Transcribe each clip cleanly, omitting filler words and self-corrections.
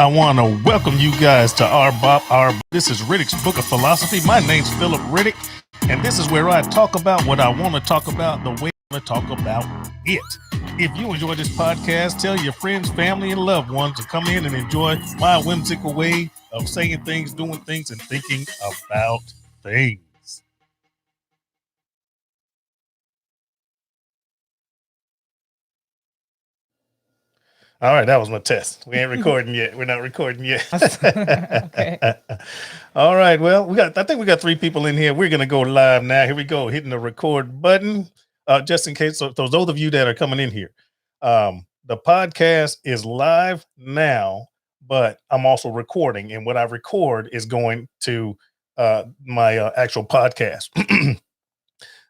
I want to welcome you guys to R-BoP. This is Riddick's Book of Philosophy. My name's Philip Riddick, and this is where I talk about what I want to talk about the way I want to talk about it. If you enjoy this podcast, tell your friends, family, and loved ones to come in and enjoy my whimsical way of saying things, doing things, and thinking about things. All right, that was my test. We ain't recording yet. We're not recording yet. Okay. All right. Well, I think we got 3 people in here. We're gonna go live now. Here we go, hitting the record button. Just in case, so those of you that are coming in here, the podcast is live now, but I'm also recording, and what I record is going to my actual podcast.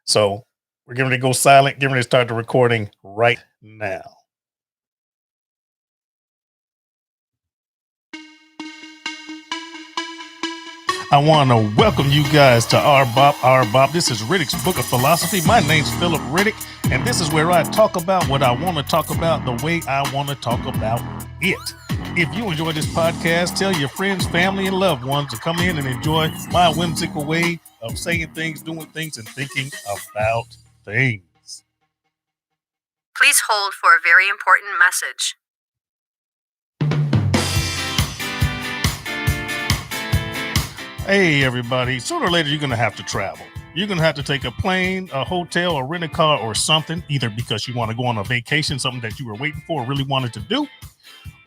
So we're getting ready to go silent, getting ready to start the recording right now. I want to welcome you guys to R-BoP. This is Riddick's Book of Philosophy. My name's Philip Riddick, and this is where I talk about what I want to talk about the way I want to talk about it. If you enjoy this podcast, tell your friends, family, and loved ones to come in and enjoy my whimsical way of saying things, doing things, and thinking about things. Please hold for a very important message. Hey, everybody. Sooner or later, you're going to have to travel. You're going to have to take a plane, a hotel, or rent a car or something, either because you want to go on a vacation, something that you were waiting for or really wanted to do,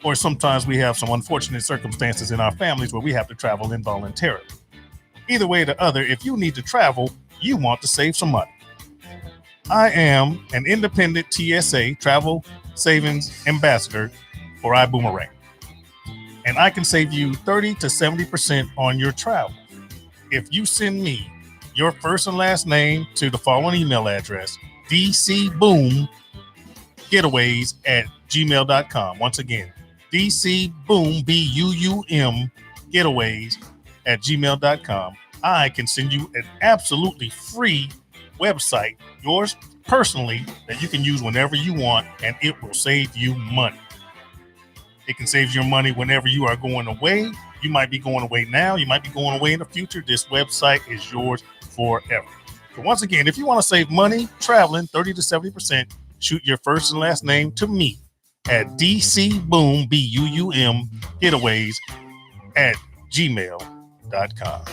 or sometimes we have some unfortunate circumstances in our families where we have to travel involuntarily. Either way or the other, if you need to travel, you want to save some money. I am an independent TSA, Travel Savings Ambassador for iBoomerang. And I can save you 30 to 70% on your travel. If you send me your first and last name to the following email address, dcboomgetaways@gmail.com. Once again, dcboom, getaways@gmail.com. I can send you an absolutely free website, yours personally, that you can use whenever you want, and it will save you money. It can save your money whenever you are going away. You might be going away now. You might be going away in the future. This website is yours forever. So once again, if you want to save money traveling 30 to 70%, shoot your first and last name to me at dcboom, getaways@gmail.com.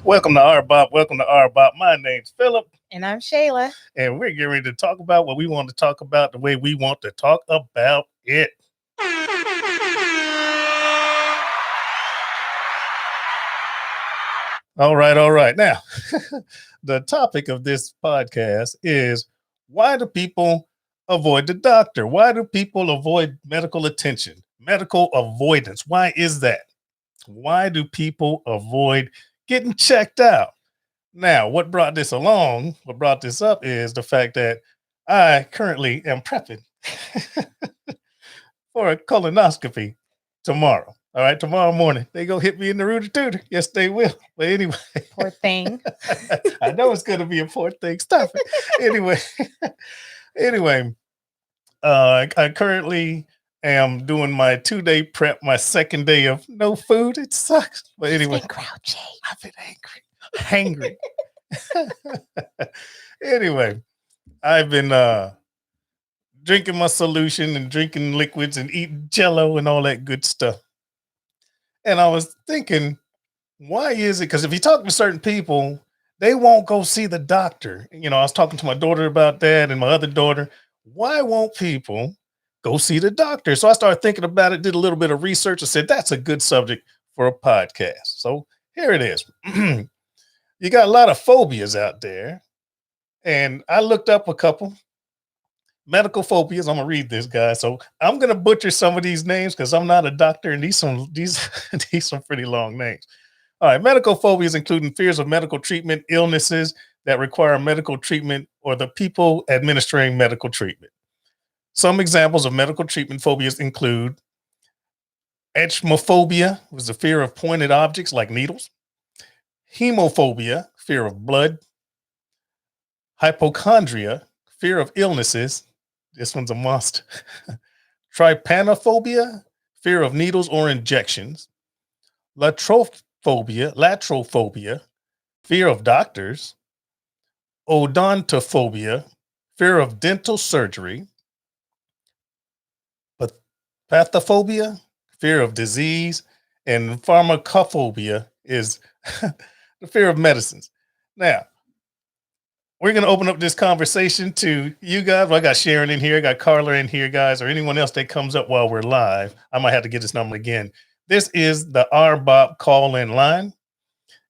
Welcome to R-BoP. My name's Philip. And I'm Shayla. And we're getting ready to talk about what we want to talk about the way we want to talk about it. All right. Now, the topic of this podcast is, why do people avoid the doctor? Why do people avoid medical attention? Medical avoidance. Why is that? Why do people avoid getting checked out? Now, what brought this up is the fact that I currently am prepping for a colonoscopy tomorrow. All right, tomorrow morning. They go hit me in the rooter tooter. Yes, they will. But anyway. Poor thing. I know it's going to be a poor thing. Stop it. Anyway, I currently am doing my 2-day prep, my second day of no food. It sucks. But anyway. Grouchy. I've been hangry. Anyway, I've been drinking my solution and drinking liquids and eating Jello and all that good stuff. And I was thinking, why is it? Because if you talk to certain people, they won't go see the doctor. You know, I was talking to my daughter about that and my other daughter. Why won't people go see the doctor? So I started thinking about it, did a little bit of research, and said, that's a good subject for a podcast. So here it is. You got a lot of phobias out there. And I looked up a couple medical phobias. I'm gonna read this, guys. So I'm gonna butcher some of these names because I'm not a doctor, and these some pretty long names. All right, medical phobias including fears of medical treatment, illnesses that require medical treatment, or the people administering medical treatment. Some examples of medical treatment phobias include Echmophobia was the fear of pointed objects like needles. Hemophobia, fear of blood. Hypochondria, fear of illnesses. This one's a must. Trypanophobia, fear of needles or injections. Latrophobia, fear of doctors. Odontophobia, fear of dental surgery. Pathophobia, fear of disease. And pharmacophobia is the fear of medicines. Now, we're going to open up this conversation to you guys. Well, I got Sharon in here, I got Carla in here, guys, or anyone else that comes up while we're live. I might have to get this number again. This is the R-BoP call-in line.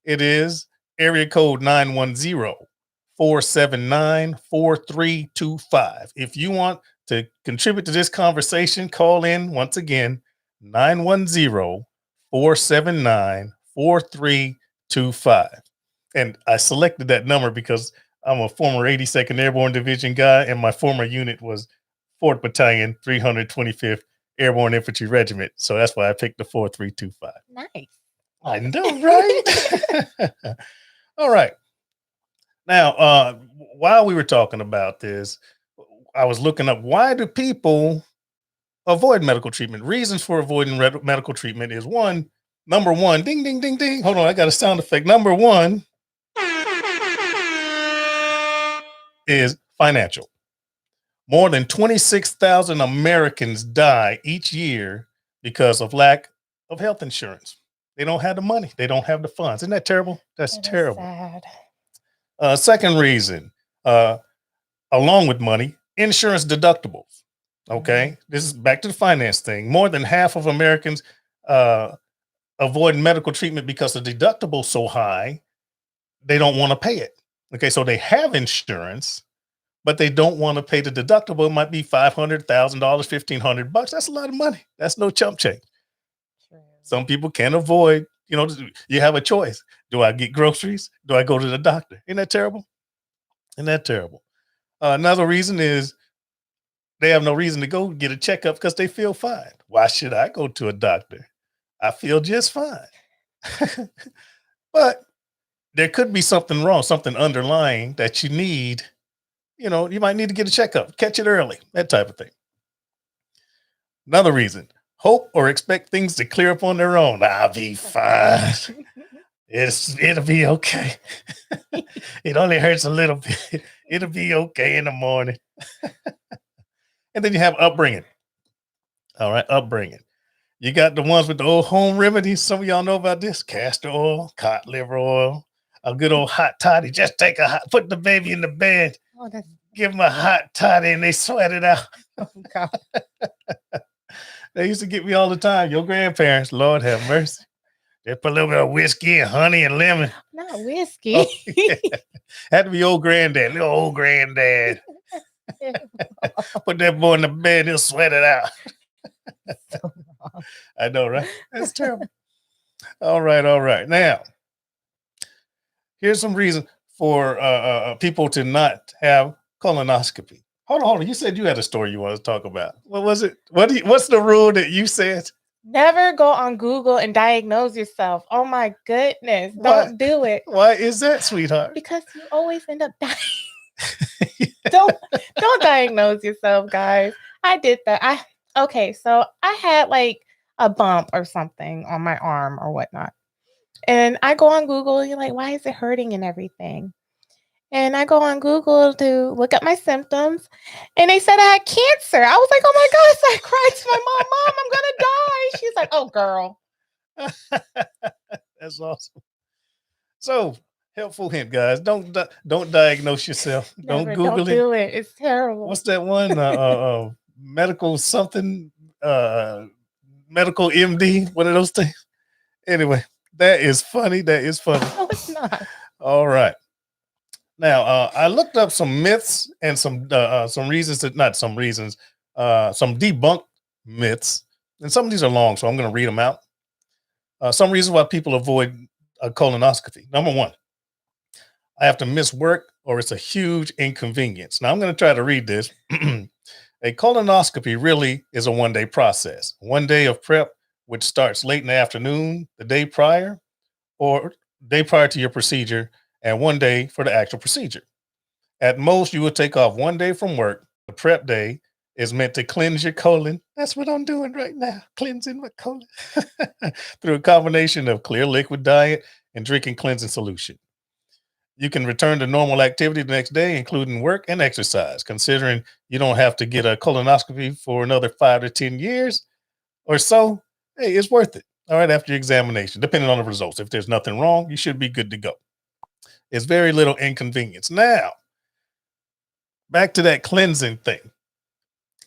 It is area code 910-479-4325. If you want to contribute to this conversation, call in once again, 910-479-4325. And I selected that number because I'm a former 82nd Airborne Division guy, and my former unit was 4th Battalion, 325th Airborne Infantry Regiment. So that's why I picked the 4325. Nice. I know, right? All right. Now, while we were talking about this, I was looking up, why do people avoid medical treatment? Reasons for avoiding medical treatment is number one, ding, ding, ding, ding. Hold on, I got a sound effect. Number one is financial. More than 26,000 Americans die each year because of lack of health insurance. They don't have the money. They don't have the funds. Isn't that terrible? That's terrible. Sad. Second reason, along with money, insurance deductibles. Okay. This is back to the finance thing. More than half of Americans avoid medical treatment because the deductible is so high, they don't want to pay it. Okay. So they have insurance, but they don't want to pay the deductible. It might be $500,000, $1,500. That's a lot of money. That's no chump change. True. Some people can't avoid, you have a choice. Do I get groceries? Do I go to the doctor? Isn't that terrible? Isn't that terrible? Another reason is they have no reason to go get a checkup because they feel fine. Why should I go to a doctor? I feel just fine. But there could be something wrong, something underlying that you need. You might need to get a checkup, catch it early, that type of thing. Another reason, hope or expect things to clear up on their own. I'll be fine. It'll be okay. It only hurts a little bit. It'll be okay in the morning. And then you have upbringing. All right, upbringing. You got the ones with the old home remedies. Some of y'all know about this. Castor oil, cod liver oil, a good old hot toddy. Just put the baby in the bed. Oh, that's Give them a hot toddy and they sweat it out. oh God. They used to get me all the time. Your grandparents, Lord have mercy. They put a little bit of whiskey and honey and lemon. Not whiskey. Oh, yeah. Had to be little old granddad. Put that boy in the bed, he'll sweat it out. So wrong. I know, right? That's terrible. All right. Now, here's some reason for people to not have colonoscopy. Hold on. You said you had a story you want to talk about. What was it? What's the rule that you said? Never go on Google and diagnose yourself. Oh my goodness. Why? Don't do it. Why is that, sweetheart? Because you always end up dying. Don't diagnose yourself, guys. I did that. So I had like a bump or something on my arm or whatnot. And I go on Google, you're like, why is it hurting and everything? And I go on Google to look up my symptoms, and they said I had cancer. I was like, oh my God. So I cried to my mom, I'm gonna die. She's like, oh girl. That's awesome. So, helpful hint, guys. Don't diagnose yourself. Never, don't Google don't it. do it. It's terrible. What's that one? Medical something, medical MD, one of those things. Anyway, that is funny. No, it's not. All right. Now, I looked up some myths and some reasons some debunked myths, and some of these are long, so I'm going to read them out. Some reasons why people avoid a colonoscopy. Number one, I have to miss work or it's a huge inconvenience. Now I'm going to try to read this. A colonoscopy really is a one-day process. 1 day of prep, which starts late in the afternoon, the day prior, or day prior to your procedure, and 1 day for the actual procedure. At most, you will take off 1 day from work. The prep day is meant to cleanse your colon. That's what I'm doing right now, cleansing my colon through a combination of clear liquid diet and drinking cleansing solution. You can return to normal activity the next day, including work and exercise, considering you don't have to get a colonoscopy for another 5 to 10 years or so. Hey, it's worth it. All right, after your examination, depending on the results. If there's nothing wrong, you should be good to go. It's very little inconvenience. Now, back to that cleansing thing.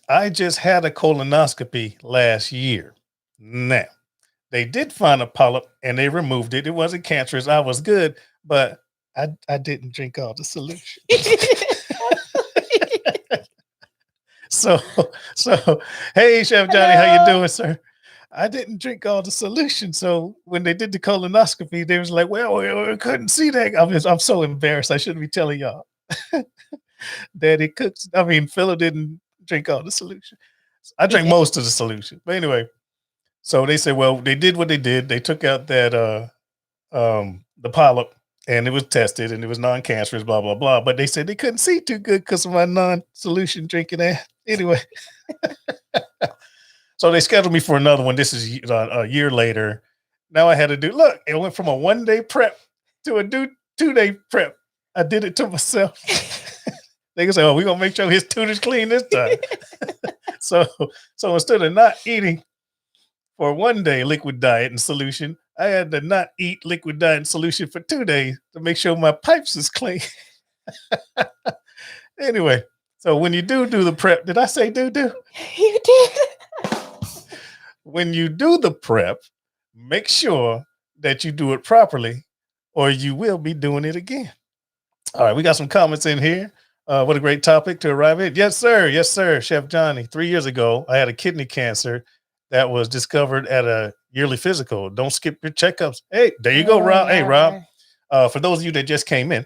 I just had a colonoscopy last year. Now, they did find a polyp and they removed it. It wasn't cancerous. I was good, but I didn't drink all the solution. So, hey, Chef Johnny, how you doing, sir? I didn't drink all the solution. So when they did the colonoscopy, they was like, well, we couldn't see that. I'm so embarrassed. I shouldn't be telling y'all. Daddy cooks. I mean, Philip didn't drink all the solution. I drank most of the solution. But anyway, so they said, well, they did what they did. They took out that the polyp and it was tested and it was non-cancerous, blah, blah, blah. But they said they couldn't see too good because of my non-solution drinking ass. Anyway. So they scheduled me for another one. This is a year later. Now I had to do, look, it went from a 1 day prep to a 2 day prep. I did it to myself. They can say, oh, we're going to make sure his tutor's clean this time. So instead of not eating for 1 day liquid diet and solution, I had to not eat liquid diet and solution for 2 days to make sure my pipes is clean. Anyway, so when you do the prep, did I say do? You did. When you do the prep, make sure that you do it properly or you will be doing it again. All right, we got some comments in here. What a great topic to arrive at. Yes, sir. Yes, sir. Chef Johnny, 3 years ago, I had a kidney cancer that was discovered at a yearly physical. Don't skip your checkups. Hey, there you go, Rob. Yeah. Hey, Rob. For those of you that just came in,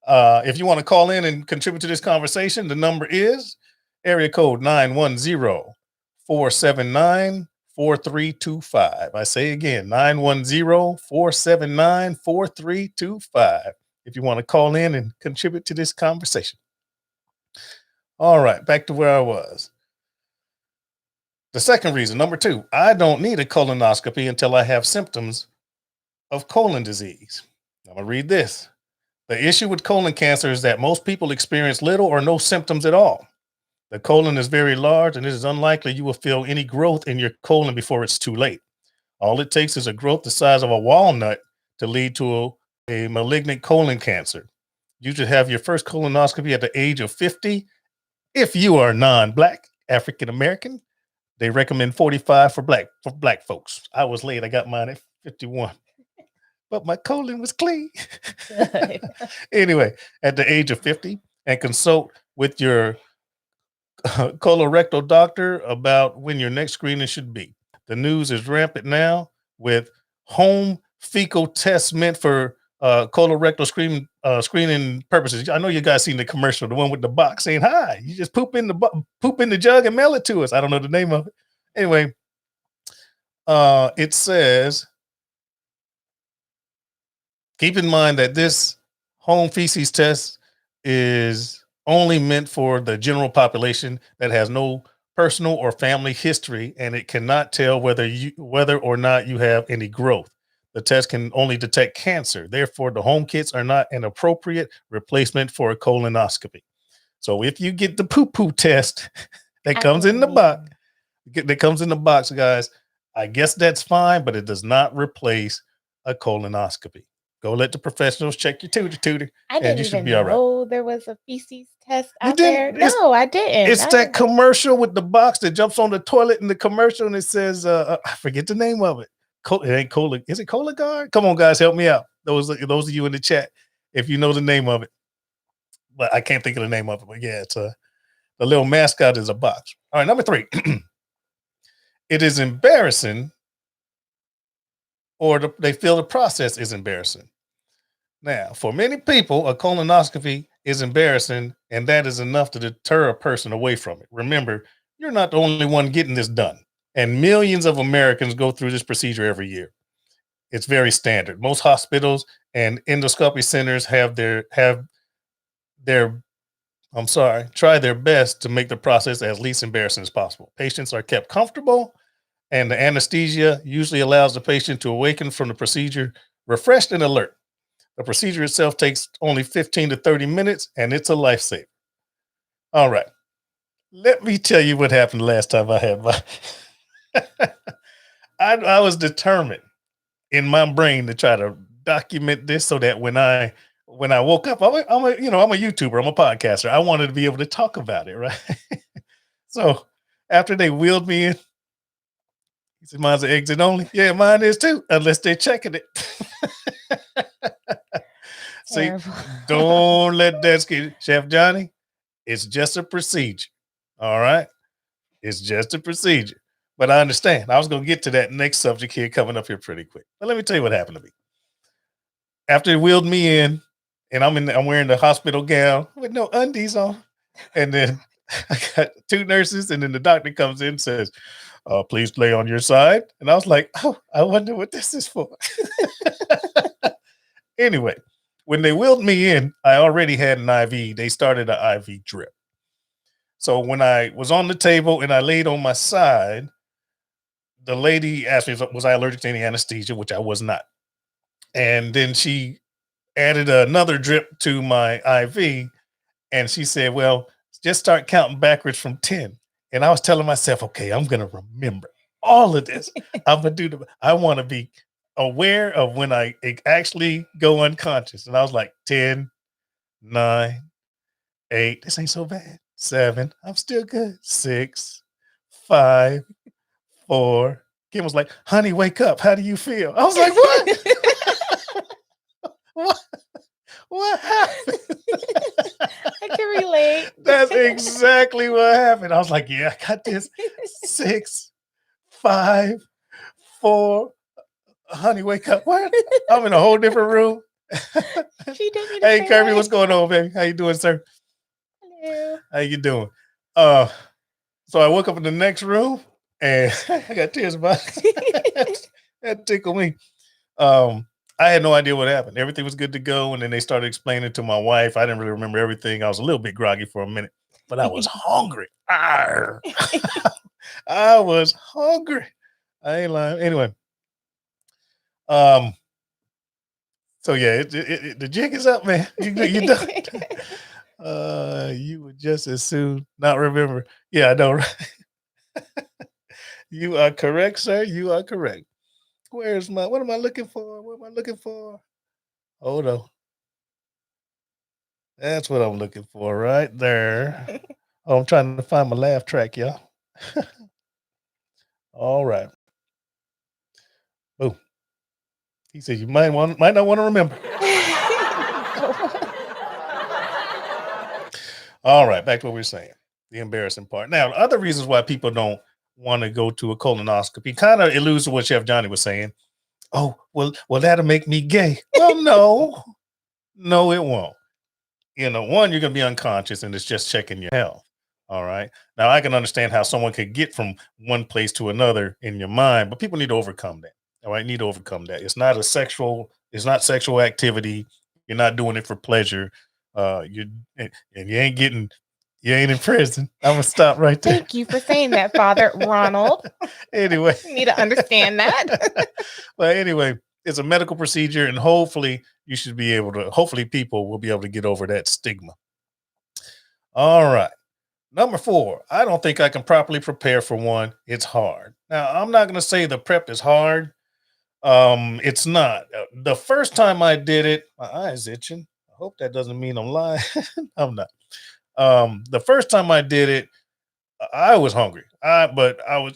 if you want to call in and contribute to this conversation, the number is area code 910-479-4325. I say again, 910-479-4325. If you want to call in and contribute to this conversation. All right, back to where I was. The second reason, number 2, I don't need a colonoscopy until I have symptoms of colon disease. I'm going to read this. The issue with colon cancer is that most people experience little or no symptoms at all. The colon is very large and it is unlikely you will feel any growth in your colon before it's too late. All it takes is a growth the size of a walnut to lead to a malignant colon cancer. You should have your first colonoscopy at the age of 50. If you are non-Black, African-American, they recommend 45 for black folks. I was late. I got mine at 51. But my colon was clean. Anyway, at the age of 50, and consult with your colorectal doctor about when your next screening should be. The news is rampant now with home fecal tests meant for colorectal screening purposes. I know you guys seen the commercial, the one with the box saying, hi, you just poop in the jug and mail it to us. I don't know the name of it. Anyway, it says, keep in mind that this home feces test is only meant for the general population that has no personal or family history, and it cannot tell whether or not you have any growth. The test can only detect cancer. Therefore, the home kits are not an appropriate replacement for a colonoscopy. So if you get the poo-poo test that comes in the box, guys, I guess that's fine, but it does not replace a colonoscopy. Go let the professionals check your tutor. I didn't even know there was a feces test out there. No, I didn't. It's that commercial with the box that jumps on the toilet in the commercial and it says, I forget the name of it. It ain't Cola. Is it Cologuard? Come on, guys, help me out. Those of you in the chat, if you know the name of it. But I can't think of the name of it. But yeah, it's the little mascot is a box. All right, number 3. It is embarrassing, or they feel the process is embarrassing. Now, for many people, a colonoscopy is embarrassing, and that is enough to deter a person away from it. Remember, you're not the only one getting this done. And millions of Americans go through this procedure every year. It's very standard. Most hospitals and endoscopy centers their try their best to make the process as least embarrassing as possible. Patients are kept comfortable, and the anesthesia usually allows the patient to awaken from the procedure refreshed and alert. The procedure itself takes only 15 to 30 minutes, and it's a lifesaver. All right. Let me tell you what happened last time I had my. I was determined in my brain to try to document this so that when I woke up, I'm a YouTuber, I'm a podcaster. I wanted to be able to talk about it, right? So after they wheeled me in, he said, "Mine's an exit only." Yeah, mine is too, unless they're checking it. See, Terrible. don't let that scare you. Chef Johnny. It's just a procedure. All right. It's just a procedure. But I understand. I was going to get to that next subject here coming up here pretty quick. But let me tell you what happened to me. After they wheeled me in, and I'm wearing the hospital gown with no undies on. And then I got two nurses, and then the doctor comes in and says, "Please lay on your side." And I was like, "Oh, I wonder what this is for." Anyway, when they wheeled me in, I already had an IV. They started an IV drip. So when I was on the table and I laid on my side, the lady asked me, was I allergic to any anesthesia, which I was not. And then she added another drip to my IV, and she said, "Well, just start counting backwards from 10." And I was telling myself, okay, I'm going to remember all of this. I want to be aware of when I actually go unconscious. And I was like, 10, 9, 8, this ain't so bad. 7, I'm still good. 6, 5, 4. Kim was like, "Honey, wake up. How do you feel?" I was like, "What? what? What happened?" I can relate. That's exactly what happened. I was like, "Yeah, I got this." 6, 5, 4. Honey, wake up. What? I'm in a whole different room. She did me the Hey, same Kirby, way. what's going on, baby? How you doing, sir? Hello. How you doing? Uh, so I woke up in the next room, and I got tears in my eyes. That tickled me. I had no idea what happened. Everything was good to go, and then they started explaining to my wife. I didn't really remember everything. I was a little bit groggy for a minute, but I was hungry. Arr. I was hungry. I ain't lying. Anyway, um, so yeah, the jig is up, man. You done. You would just as soon not remember. Yeah, I know. Right? You are correct, sir. You are correct. Where's my? What am I looking for? What am I looking for? Hold on. That's what I'm looking for right there. Oh, I'm trying to find my laugh track, y'all. All right. Oh, he said you might not want to remember. All right, back to what we were saying. The embarrassing part. Now, other reasons why people don't want to go to a colonoscopy kind of alludes to what Chef Johnny was saying. Oh, well, that'll make me gay. Well, no, no, it won't. One, you're going to be unconscious and it's just checking your health. All right. Now, I can understand how someone could get from one place to another in your mind, but people need to overcome that. All right. Need to overcome that. It's not sexual activity. You're not doing it for pleasure. You and you ain't in prison. I'm gonna stop right there. Thank you for saying that, Father Ronald. Anyway, You need to understand that. but anyway, it's a medical procedure, and hopefully people will be able to get over that stigma. All right. Number 4, I don't think I can properly prepare for one. It's hard. Now, I'm not going to say the prep is hard. It's not. The first time I did it, my eye's itching. I hope that doesn't mean I'm lying. I'm not. The first time I did it, I was hungry. But I was,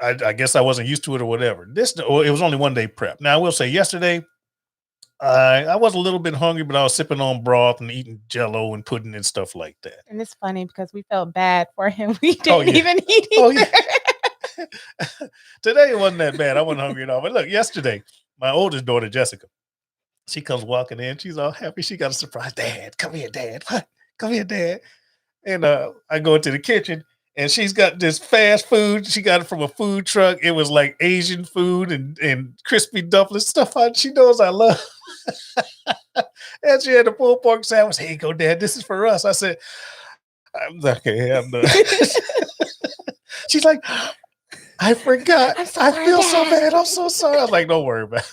I guess I wasn't used to it or whatever. It was only one day prep. Now I will say, yesterday I was a little bit hungry, but I was sipping on broth and eating Jello and pudding and stuff like that. And it's funny because we felt bad for him. We Oh, didn't yeah. even eat Oh, either. yeah. Today it wasn't that bad. I wasn't hungry at all. But look, yesterday, my oldest daughter, Jessica, she comes walking in. She's all happy. She got a surprise. "Dad, come here, Dad. What? Come here, Dad." And I go into the kitchen, and she's got this fast food. She got it from a food truck. It was like Asian food and crispy dumplings, stuff she knows I love. And she had a pulled pork sandwich. Here you go, Dad. This is for us. I said, I'm okay. I'm done. She's like, I forgot. I'm so I sorry, feel so Dad. bad. I'm so sorry. I was like, don't worry about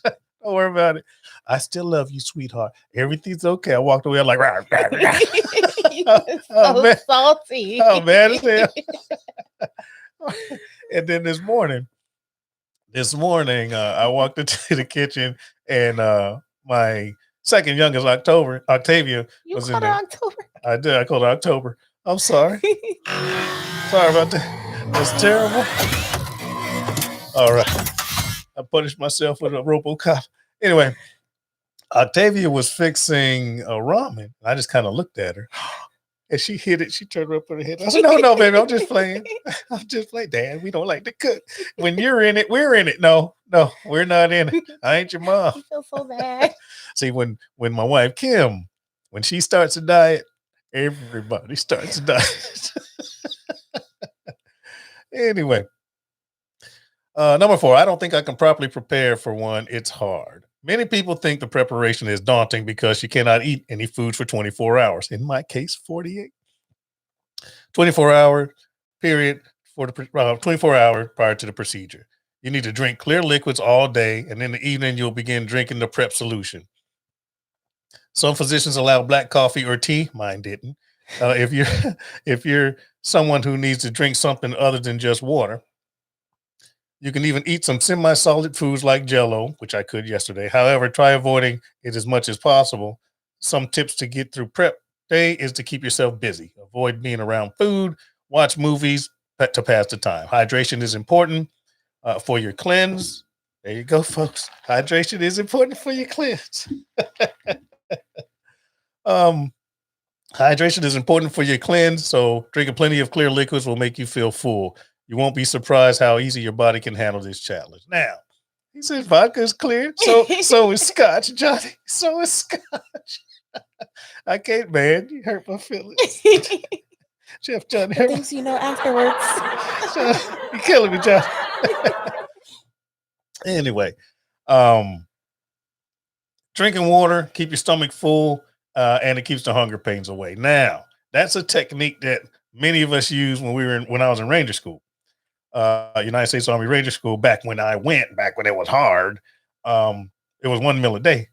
it. Don't worry about it. I still love you, sweetheart. Everything's okay. I walked away. I'm like, rah, rah, rah. So man. salty. Oh, man, as hell. And then this morning, I walked into the kitchen and my second youngest, Octavia, You was in called her there. October. I did. I called her October. I'm sorry. Sorry about that. That's terrible. All right. I punished myself with a RoboCop. Anyway, Octavia was fixing a ramen. I just kind of looked at her. And she hit it. She turned up her head. I said, no, baby, I'm just playing. I'm just playing. Dad, we don't like to cook. When you're in it, we're in it. No, we're not in it. I ain't your mom. I feel so bad. See, when my wife, Kim, when she starts a diet, everybody starts a diet. Anyway, number 4, I don't think I can properly prepare for one. It's hard. Many people think the preparation is daunting because you cannot eat any food for 24 hours. In my case, 48. 24-hour period for the 24 hours prior to the procedure. You need to drink clear liquids all day, and in the evening, you'll begin drinking the prep solution. Some physicians allow black coffee or tea. Mine didn't. If you're someone who needs to drink something other than just water, you can even eat some semi-solid foods like Jell-O, which I could yesterday. However, try avoiding it as much as possible. Some tips to get through prep day is to keep yourself busy. Avoid being around food. Watch movies to pass the time. Hydration is important for your cleanse. There you go, folks. Hydration is important for your cleanse. Hydration is important for your cleanse, so drinking plenty of clear liquids will make you feel full. You won't be surprised how easy your body can handle this challenge. Now, he says vodka is clear, so is scotch, Johnny. So is scotch. I can't, man. You hurt my feelings. Chef Johnny. Things you know afterwards. You're killing me, John. Anyway, drinking water, keep your stomach full, and it keeps the hunger pains away. Now, that's a technique that many of us use when I was in Ranger School, United States Army Ranger School. Back when it was hard, it was 1 meal a day,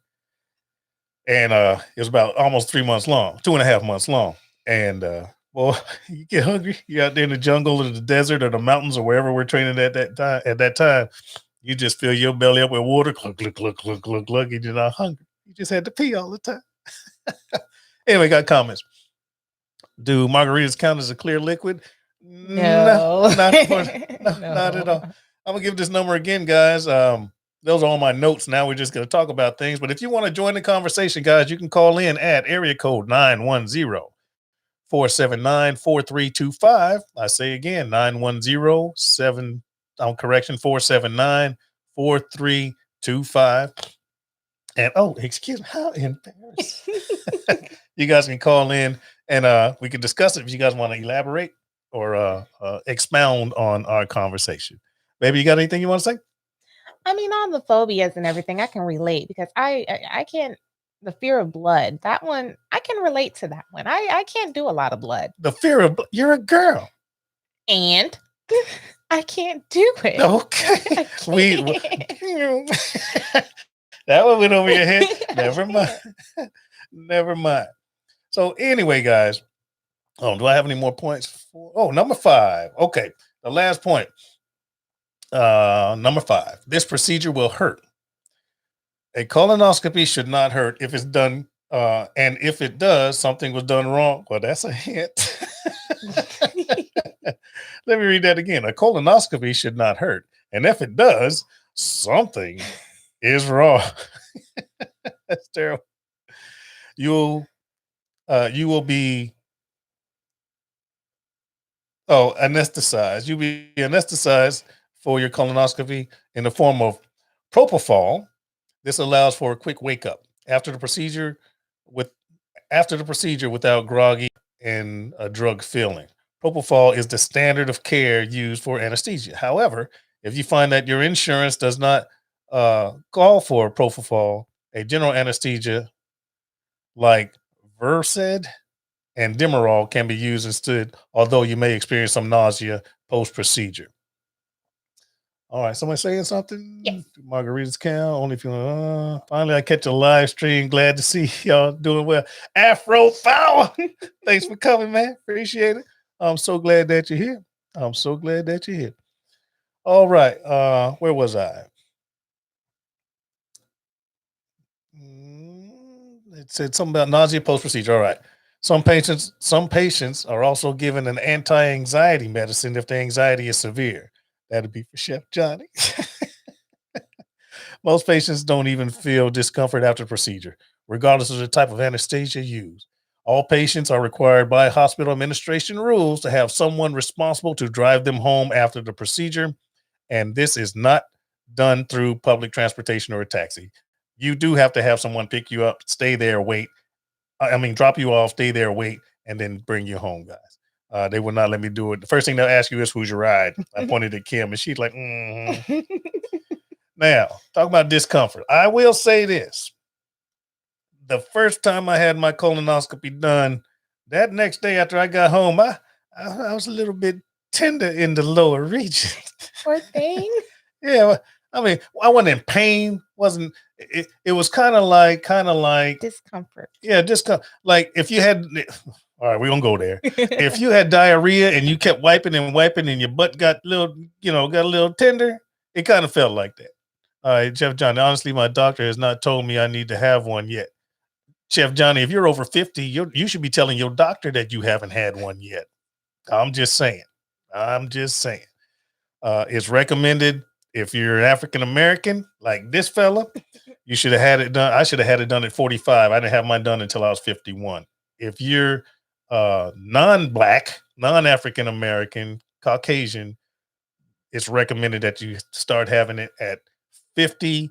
and it was about almost 3 months long, 2.5 months long. And well, you get hungry, you're out there in the jungle or the desert or the mountains or wherever we're training at that time. You just fill your belly up with water, glug, glug, glug, glug, glug, glug, and you're not hungry. You just had to pee all the time. Anyway, got comments. Do margaritas count as a clear liquid? No. Not at all. I'm gonna give this number again, guys. Those are all my notes. Now we're just gonna talk about things. But if you want to join the conversation, guys, you can call in at area code 910-479-4325. I say again, 910-479-4325. And excuse me, how embarrassing. You guys can call in and we can discuss it if you guys want to elaborate or expound on our conversation. Baby, you got anything you want to say? I mean, all the phobias and everything, I can relate because I can't. The fear of blood, that one, I can relate to that one. I can't do a lot of blood. The fear of you're a girl. And I can't do it. Okay. That one went over your head. Never mind. Never mind. So anyway, guys. Do I have any more points? Number 5. Okay. The last point. Number 5. This procedure will hurt. A colonoscopy should not hurt if it's done. And if it does, something was done wrong. Well, that's a hint. Let me read that again. A colonoscopy should not hurt. And if it does, something is wrong. That's terrible. You will be anesthetized. You'll be anesthetized for your colonoscopy in the form of propofol. This allows for a quick wake up after the procedure without groggy and a drug feeling. Propofol is the standard of care used for anesthesia. However, if you find that your insurance does not call for propofol, a general anesthesia like Versed and Demerol can be used instead, although you may experience some nausea post procedure. All right, somebody saying something? Yes. Margarita's count. Only if you finally I catch a live stream. Glad to see y'all doing well. Afro Power. Thanks for coming, man. Appreciate it. I'm so glad that you're here. I'm so glad that you're here. All right. Where was I? It said something about nausea post procedure. All right. Some patients are also given an anti-anxiety medicine if the anxiety is severe. That'd be for Chef Johnny. Most patients don't even feel discomfort after the procedure, regardless of the type of anesthesia used. All patients are required by hospital administration rules to have someone responsible to drive them home after the procedure, and this is not done through public transportation or a taxi. You do have to have someone pick you up, stay there, wait. Drop you off, stay there, wait, and then bring you home, guys. They will not let me do it. The first thing they'll ask you is, who's your ride? I pointed at Kim, and she's like, Now, talk about discomfort. I will say this. The first time I had my colonoscopy done, that next day after I got home, I was a little bit tender in the lower region. Poor thing. Yeah, I wasn't in pain. It was kind of like Discomfort. Yeah, like if you had. All right, we're gonna go there. If you had diarrhea and you kept wiping and your butt got a little tender, it kind of felt like that. All right, Chef Johnny. Honestly, my doctor has not told me I need to have one yet. Chef Johnny, if you're over 50, you should be telling your doctor that you haven't had one yet. I'm just saying. It's recommended if you're African American, like this fella, you should have had it done. I should have had it done at 45. I didn't have mine done until I was 51. If you're non-black, non-African American, Caucasian, it's recommended that you start having it at 50,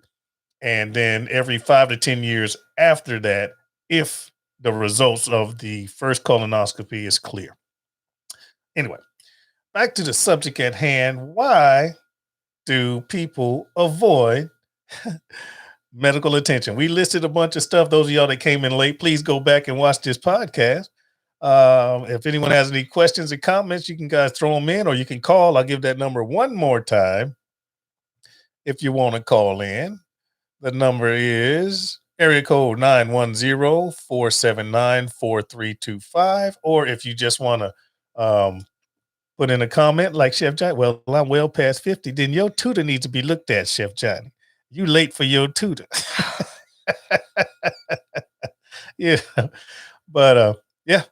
and then every 5 to 10 years after that, if the results of the first colonoscopy is clear. Anyway, back to the subject at hand. Why do people avoid medical attention? We listed a bunch of stuff. Those of y'all that came in late, please go back and watch this podcast. If anyone has any questions or comments, you can guys throw them in, or you can call. I'll give that number one more time if you want to call in. The number is area code 910-479-4325. Or if you just want to put in a comment like Chef Johnny, well, I'm well past 50, then your tutor needs to be looked at, Chef Johnny. You late for your tutor. Yeah. But yeah,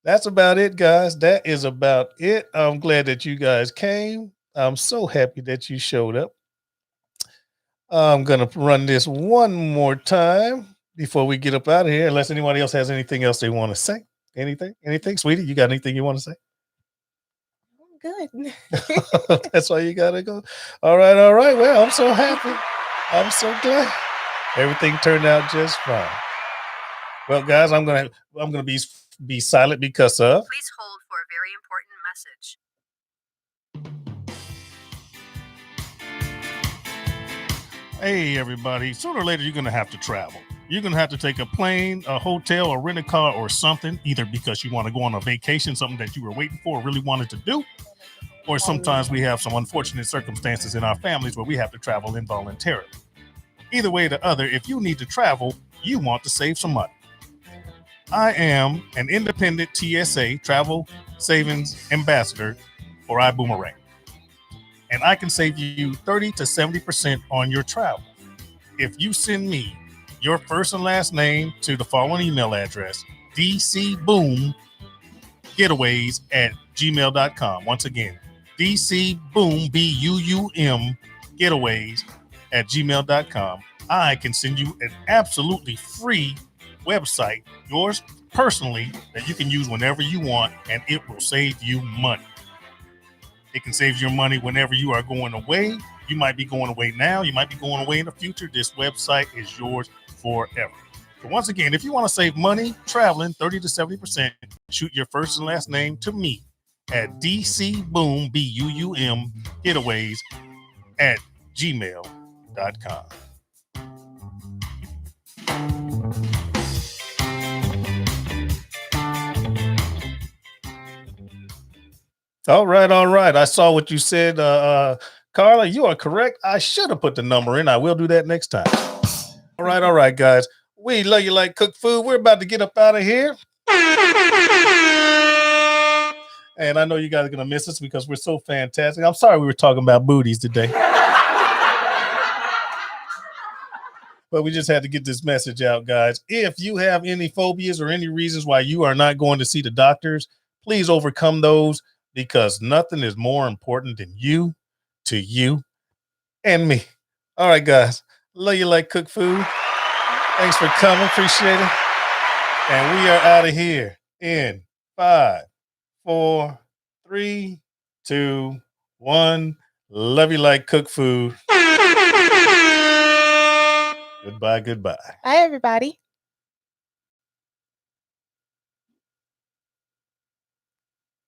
that's about it, guys. That is about it. I'm glad that you guys came. I'm so happy that you showed up. I'm going to run this one more time before we get up out of here, unless anybody else has anything else they want to say. Anything, sweetie? You got anything you want to say? Good. That's why you got to go. All right. Well, I'm so happy. I'm so glad. Everything turned out just fine. Well, guys, I'm going to be silent because of. Please hold for a very important message. Hey, everybody. Sooner or later, you're going to have to travel. You're going to have to take a plane, a hotel, or rent a car or something, either because you want to go on a vacation, something that you were waiting for or really wanted to do, or sometimes we have some unfortunate circumstances in our families where we have to travel involuntarily. Either way or the other, if you need to travel, you want to save some money. I am an independent TSA, Travel Savings Ambassador for iBoomerang. And I can save you 30 to 70% on your travel. If you send me your first and last name to the following email address, dcboomgetaways@gmail.com. Once again, dcboom, B-U-U-M, getaways@gmail.com. I can send you an absolutely free website, yours personally, that you can use whenever you want, and it will save you money. It can save your money whenever you are going away. You might be going away now. You might be going away in the future. This website is yours forever. So once again, if you want to save money traveling 30 to 70%, shoot your first and last name to me at dcboom, B-U-U-M, getaways at gmail.com. All right. I saw what you said, Carla. You are correct. I should have put the number in. I will do that next time. All right, guys. We love you like cook food. We're about to get up out of here. And I know you guys are going to miss us because we're so fantastic. I'm sorry we were talking about booties today. But we just had to get this message out, guys. If you have any phobias or any reasons why you are not going to see the doctors, please overcome those, because nothing is more important than you, to you, and me. All right, guys. Love you like cook food. Thanks for coming. Appreciate it. And we are out of here in 5, 4, 3, 2, 1. Love you like cook food. Goodbye. Bye, everybody.